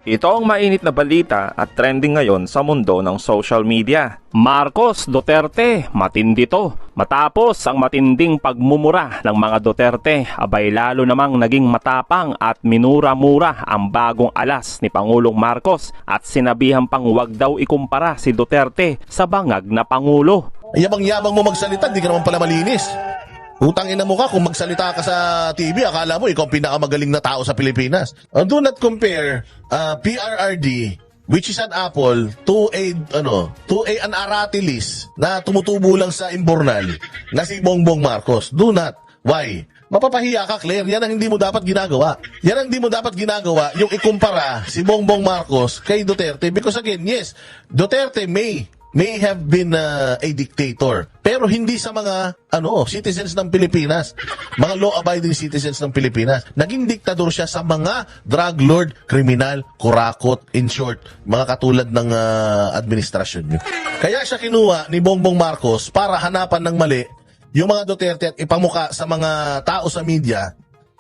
Ito ang mainit na balita at trending ngayon sa mundo ng social media. Marcos Duterte, matindi to. Matapos ang matinding pagmumura ng mga Duterte, abay lalo namang naging matapang at minura-mura ang bagong alas ni Pangulong Marcos at sinabihan pang wag daw ikumpara si Duterte sa bangag na Pangulo. Yabang-yabang mo magsalita, hindi ka naman pala malinis. Utang ina mo ka, kung magsalita ka sa TV, akala mo ikaw ang pinakamagaling na tao sa Pilipinas. Do not compare PRRD, which is an apple, to an Aratilis na tumutubo lang sa imbornal na si Bongbong Marcos. Do not. Why? Mapapahiya ka, Claire. Yan ang hindi mo dapat ginagawa. Yan ang hindi mo dapat ginagawa, yung ikumpara si Bongbong Marcos kay Duterte. Because again, yes, Duterte may have been a dictator, pero hindi sa mga citizens ng Pilipinas, mga law-abiding citizens ng Pilipinas. Naging diktador siya sa mga drug lord, kriminal, kurakot, in short, mga katulad ng administrasyon niyo. Kaya siya kinuha ni Bongbong Marcos para hanapan ng mali yung mga Duterte at ipamuka sa mga tao sa media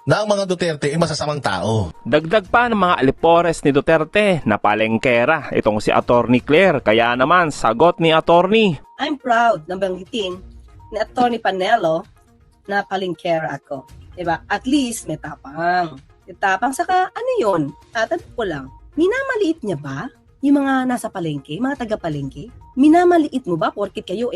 na ang mga Duterte ay masasamang tao. Dagdag pa ng mga alipores ni Duterte na palengkera itong si Attorney Claire. Kaya naman, sagot ni Attorney. I'm proud na banggitin ni Attorney Panelo na palengkera ako. Diba? At least may tapang. May tapang, saka ano yun? Tatanong ko lang, minamaliit niya ba yung mga nasa palengke, mga taga-palengke? Minamaliit mo ba? Porkit kayo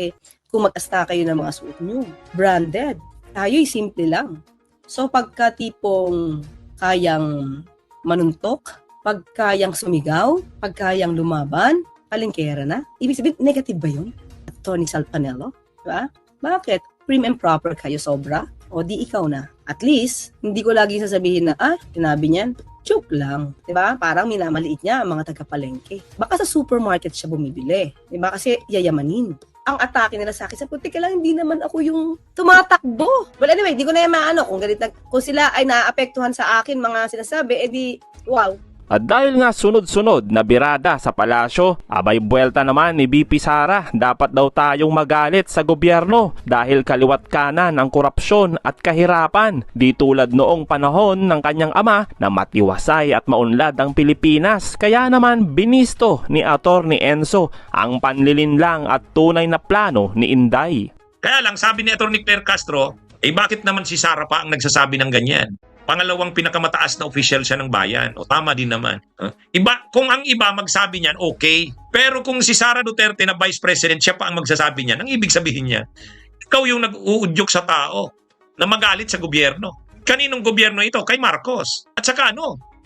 kung mag-asta kayo ng mga suot nyo, branded. Tayo'y simple lang. So pagka tipong kayang manuntok, pagkayang sumigaw, pagkayang lumaban, palengkera na. Ibig sabihin, negative ba yun? Tony Salpanello? Diba? Bakit? Prim and proper kayo sobra? O di ikaw na. At least, hindi ko lagi sasabihin na, tinabi niyan, joke lang. Diba? Parang minamaliit niya ang mga taga-palengke. Baka sa supermarket siya bumibili. Diba? Kasi yayamanin. Ang atake nila sa akin, sa puti ka lang, hindi naman ako yung tumatakbo. Well, anyway, di ko na yung maano. Kung sila ay naapektuhan sa akin, mga sinasabi, edi, wow. At dahil nga sunod-sunod na birada sa palasyo, abay buwelta naman ni BP Sara, dapat daw tayong magalit sa gobyerno dahil kaliwat kanan ang korupsyon at kahirapan. Di tulad noong panahon ng kanyang ama na matiwasay at maunlad ang Pilipinas. Kaya naman binisto ni Attorney Enzo ang panlilinlang at tunay na plano ni Inday. Kaya lang sabi ni Attorney Claire Castro, bakit naman si Sara pa ang nagsasabi ng ganyan? Pangalawang pinakamataas na official siya ng bayan. O tama din naman. Kung ang iba magsabi niyan, okay. Pero kung si Sara Duterte na Vice President, siya pa ang magsasabi niyan, ang ibig sabihin niya, ikaw yung nag-uudyok sa tao na magalit sa gobyerno. Kaninong gobyerno ito? Kay Marcos. At saka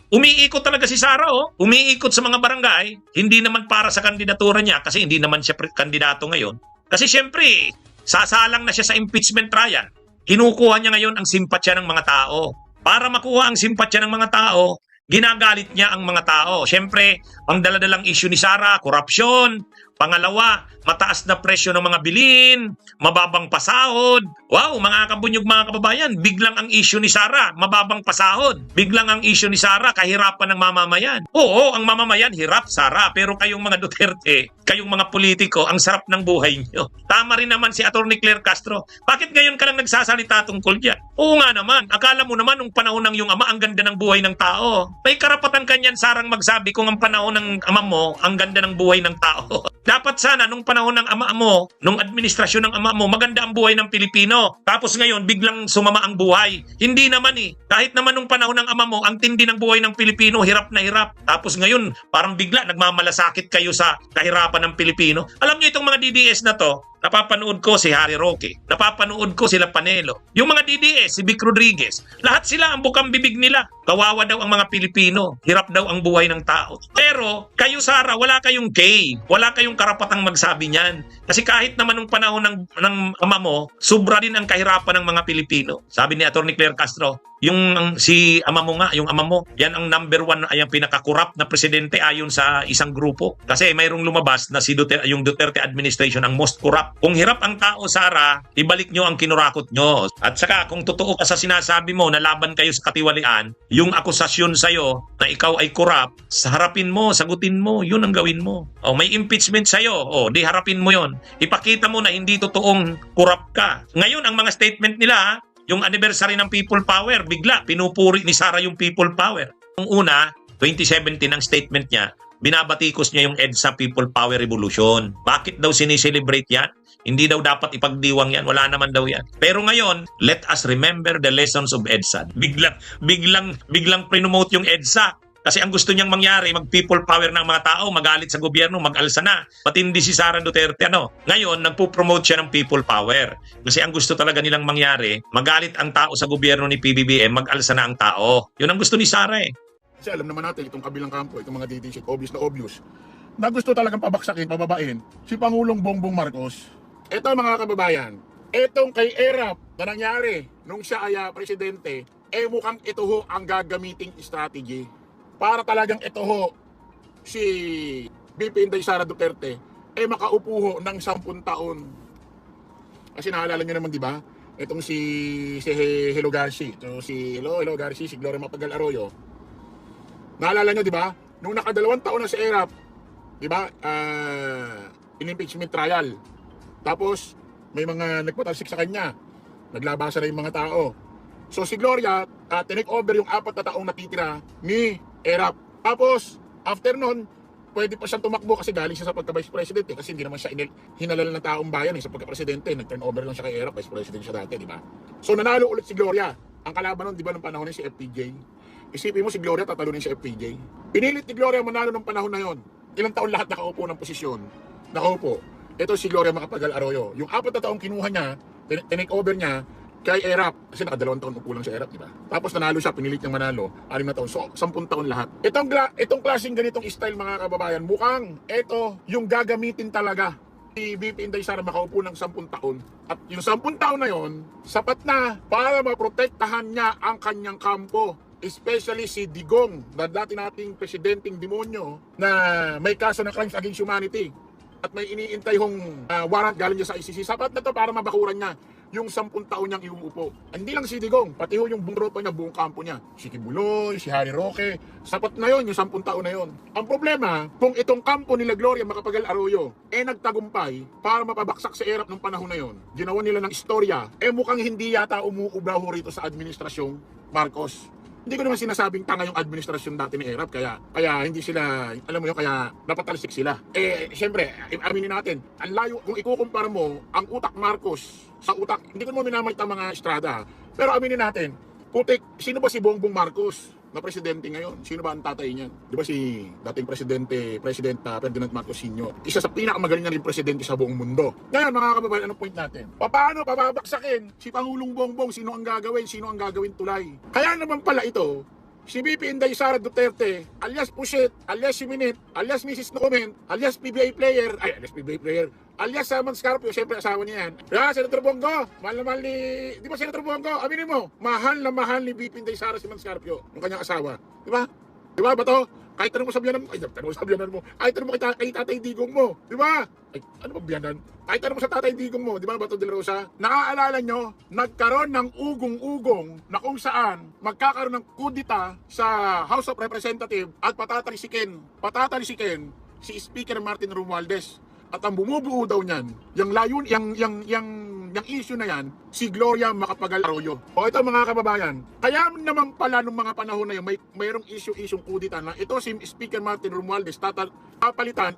umiikot talaga si Sara, umiikot sa mga barangay, hindi naman para sa kandidatura niya kasi hindi naman siya kandidato ngayon. Kasi syempre, sasalang na siya sa impeachment trial. Kinukuha niya ngayon ang simpatsya ng mga tao. Para makuha ang simpatsya ng mga tao, ginagalit niya ang mga tao. Siyempre, ang daladalang issue ni Sara, korupsyon. Pangalawa, mataas na presyo ng mga bilhin, mababang pasahod. Wow, mga kabunyog, mga kababayan, biglang ang issue ni Sara, mababang pasahod. Biglang ang issue ni Sara, kahirapan ng mamamayan. Oo, ang mamamayan, hirap, Sara. Pero kayong mga Duterte, kayong mga politiko, ang sarap ng buhay niyo. Tama rin naman si Attorney Claire Castro. Bakit ngayon ka lang nagsasalita tungkol dyan? Oo nga naman, akala mo naman nung panahon ng iyong ama, ang ganda ng buhay ng tao. May karapatan kanyan, Sarang, magsabi kung ang panahon ng ama mo, ang ganda ng buhay ng tao. Dapat sana nung panahon ng ama mo, nung administrasyon ng ama mo, maganda ang buhay ng Pilipino. Tapos ngayon, biglang sumama ang buhay. Hindi naman Kahit naman nung panahon ng ama mo, ang tindi ng buhay ng Pilipino, hirap na hirap. Tapos ngayon, parang bigla nagmamalasakit kayo sa kahirapan ng Pilipino. Alam niyo itong mga DDS na to, napapanood ko si Harry Roque, napapanood ko sila Panelo. Yung mga DDS, si Vic Rodriguez, lahat sila ang bukang bibig nila. Kawawa daw ang mga Pilipino, hirap daw ang buhay ng tao. Pero kayo, Sara, wala kayong wala kayong karapatang magsabi niyan. Kasi kahit naman nung panahon ng ama mo, sobra din ang kahirapan ng mga Pilipino. Sabi ni Attorney Claire Castro, si ama mo nga, yung ama mo, yan ang number 1, ay ang pinaka-corrupt na presidente ayon sa isang grupo. Kasi mayroong lumabas na yung Duterte administration ang most corrupt. Kung hirap ang tao, Sara, ibalik nyo ang kinurakot nyo. At saka, kung totoo ka sa sinasabi mo na laban kayo sa katiwalian, yung akusasyon sa'yo na ikaw ay corrupt, harapin mo, sagutin mo, yun ang gawin mo. May impeachment sa'yo, di harapin mo yun. Ipakita mo na hindi totoong corrupt ka. Ngayon, ang mga statement nila, yung anniversary ng People Power, bigla, pinupuri ni Sara yung People Power. Ang una, 2017 ang statement niya, binabatikos niya yung EDSA People Power Revolution. Bakit daw siniselebrate yan? Hindi daw dapat ipagdiwang yan. Wala naman daw yan. Pero ngayon, let us remember the lessons of EDSA. Biglang promote yung EDSA. Kasi ang gusto niyang mangyari, mag-people power ng mga tao, magalit sa gobyerno, mag-alsa na. Pati hindi si Sara Duterte, Ngayon, nagpo-promote siya ng people power. Kasi ang gusto talaga nilang mangyari, magalit ang tao sa gobyerno ni PBBM, mag-alsa na ang tao. Yun ang gusto ni Sara eh. Kasi alam naman natin, itong kabilang kampo, itong mga DDC, obvious na gusto talagang pabaksakin, pababain, si Pangulong Bongbong Marcos. Ito mga kababayan, itong kay ERAP na nangyari nung siya ay presidente, mukhang ito ho ang gagamiting strategy. Para talagang ito ho, si BP Inday Sara Duterte, makaupo ho ng 10 taon. Kasi naalala nyo naman, di ba? Itong si Hello Garci, Hello Garci, si Gloria Macapagal Arroyo. Naalala nyo, di ba? Nung naka2 taon na si ERAP, di ba? In-impeachment trial. Tapos, may mga nagpatalsik sa kanya. Naglabasa na yung mga tao. So si Gloria, tinake over yung 4 na taong natitira ni ERAP. Tapos, after nun, pwede pa siyang tumakbo kasi galing siya sa pagka-vice president kasi hindi naman siya hinalal ng taong bayan sa pagka-presidente. Nag-turn over lang siya kay ERAP, vice president siya dati, di ba? So nanalo ulit si Gloria. Ang kalaban nun, di ba, nung panahon niya si FPJ. Isipin mo si Gloria, tatalunin si FPJ. Pinilit ni Gloria manalo ng panahon na yon. Ilang taon lahat nakaupo ng posisyon. Nakaupo. Ito si Gloria Macapagal Arroyo. Yung 4 na taong kinuha niya, tinake over niya, kay ERAP, kasi naka2 taon upo lang sa ERAP, di ba? Tapos nanalo siya, pinilit niyang manalo, 6 na taon. So, 10 taon lahat. Itong klaseng ganitong style mga kababayan, mukhang ito yung gagamitin talaga si BP Inday Sara makaupo ng 10 taon. At yung 10 taon na yon, sapat na para maprotektahan niya ang kanyang kampo. Especially si Digong, na dati nating presidenteng demonyo na may kaso ng crimes against humanity. At may iniintay hong warrant galing niya sa ICC. Sapat na to para mabakuran niya yung 10 taon niyang iuupo. Hindi lang si Digong, pati ho yung buong tropa niya, buong kampo niya. Si Kibuloy, si Harry Roque, sapat na yon yung 10 taon na yon. Ang problema, kung itong kampo nila Gloria Macapagal Arroyo, nagtagumpay para mapabaksak sa ERAP ng panahon na yon. Ginawa nila ng istorya, mukhang hindi yata umuubraw ho rito sa administrasyong Marcos. Hindi ko naman sinasabing tanga yung administrasyon dati ni ERAP, kaya hindi sila, alam mo yun, kaya napatalsik sila. Siyempre, aminin natin, ang layo, kung ikukumpara mo ang utak Marcos sa utak, hindi ko naman minamalitan mga Estrada, pero aminin natin, putik, sino ba si Bongbong Marcos na presidente ngayon? Sino ba ang tatay niyan? Di ba si dating President Ferdinand Marcos Sr. Isa sa pinakamagaling na rin presidente sa buong mundo. Ngayon mga kababayan, anong point natin? Paano pababaksakin si Pangulong Bongbong? Sino ang gagawin? Sino ang gagawin tulay? Kaya naman pala ito, si BP Inday Sara Duterte, alias Puset, alias Siminit, alias Mrs. No Comment, alias PBA player, alias Saman Scarpio, siyempre asawa niya yan. Senator Bongo, mahal na mahal ni, di ba Senator Bongo, aminin mo, mahal na mahal ni BP Inday Sara si Man Scarpio, yung kanyang asawa. Di ba? Di ba, Bato? Kahit tanong mo sa biyanan mo, kahit tanong mo kay Tatay Digong mo, di ba? Ano ba biyanan? Kahit tanong mo sa Tatay Digong mo, di ba, Bato de la Rosa? Naaalala nyo, nagkaroon ng ugong-ugong na kung saan magkakaroon ng kudita sa House of Representatives at patatalisikin si Speaker Martin Romualdez. At ang bumubuo daw niyan, yung issue na yan, si Gloria Macapagal Arroyo. O ito mga kababayan, kaya naman pala nung mga panahon na yun, mayroong issue-isyong kudita na ito si Speaker Martin Romualdez, mapalitan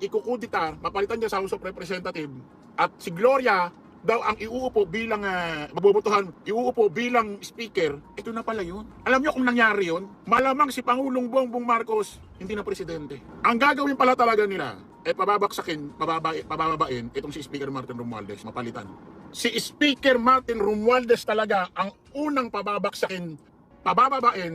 niya sa House of Representatives. At si Gloria daw ang iuupo bilang iuupo bilang speaker. Ito na pala yun. Alam niyo kung nangyari yun, malamang si Pangulong Bongbong Marcos hindi na presidente. Ang gagawin pala talaga nila, pababain itong si Speaker Martin Romualdez, mapalitan. Si Speaker Martin Romualdez talaga ang unang pababain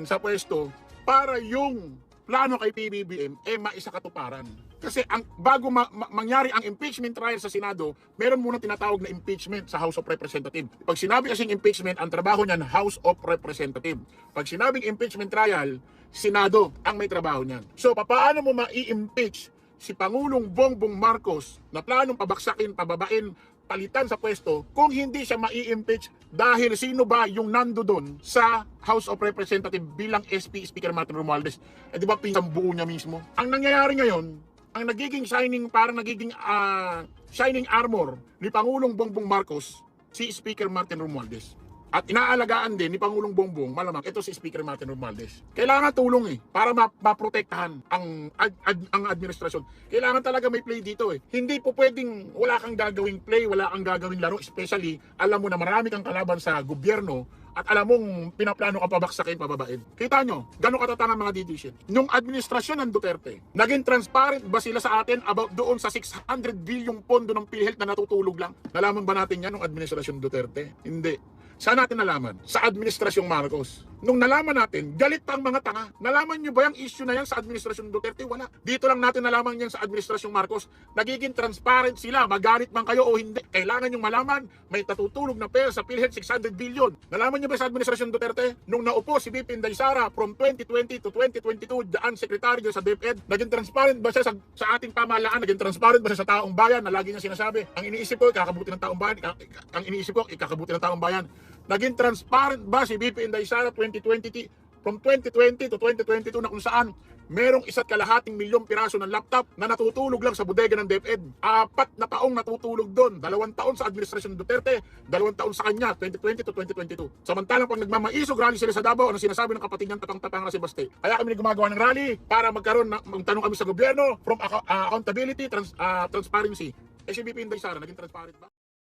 sa pwesto para yung plano kay PBBM maisakatuparan. Kasi bago mangyari ang impeachment trial sa Senado, meron muna tinatawag na impeachment sa House of Representatives. Pag sinabi kasing impeachment, ang trabaho niyan House of Representatives. Pag sinabing impeachment trial, Senado ang may trabaho niyan. So, paano mo mai-impeach si Pangulong Bongbong Marcos na planong pabaksakin, pababain, palitan sa pwesto kung hindi siya mai-impeach dahil sino ba yung nando doon sa House of Representatives bilang SP, Speaker Martin Romualdez? Di ba pinsang buo niya mismo? Ang nangyayari ngayon, ang nagiging shining armor ni Pangulong Bongbong Marcos, si Speaker Martin Romualdez. at inaalagaan din ni Pangulong Bongbong, malamang ito si Speaker Martin Romualdez. Kailangan tulong para maprotektahan ang administrasyon. Kailangan talaga may play dito Hindi po pwedeng wala kang gagawing play, wala kang gagawing laro, especially alam mo na marami kang kalaban sa gobyerno at alam mong pinaplano ka pabaksakin, pababain. Kita nyo, gano'ng katatanga mga decision. Nung administrasyon ng Duterte, naging transparent ba sila sa atin about doon sa 600 bilyong pondo ng PhilHealth na natutulog lang? Nalaman ba natin yan nung administrasyon Duterte? Hindi. Saan natin nalaman? Sa administrasyong Marcos. Nung nalaman natin, galit pa ang mga tanga. Nalaman nyo ba yung issue na yan sa administrasyong Duterte? Wala. Dito lang natin nalaman yan sa administrasyong Marcos. Nagiging transparent sila. Magalit man kayo o hindi. Kailangan yung malaman, may natutulog na pera sa PhilHealth 600 billion. Nalaman nyo ba sa administrasyong Duterte? Nung naupo si VP Inday Sara from 2020 to 2022, daan sekretary sa DepEd, naging transparent ba siya sa ating pamahalaan? Naging transparent ba siya sa taong bayan na lagi niya sinasabi? Ang iniisip ko, ikakabuti ng taong bayan. Ang iniisip ko, ikakabuti ng taong bayan. Naging transparent ba si VP Inday Sara from 2020 to 2022 na kung saan merong 1.5 milyong piraso ng laptop na natutulog lang sa bodega ng DepEd. 4 na taong natutulog doon. 2 taon sa administrasyon Duterte, 2 taon sa kanya, 2020 to 2022. Samantalang pag nagmamaisog rally sila sa Davao, ano sinasabi ng kapatid niyang tapang-tapang na si Baste? Kaya kami gumagawa ng rally para magtanong kami sa gobyerno from accountability, transparency. Si VP Inday Sara, naging transparent ba?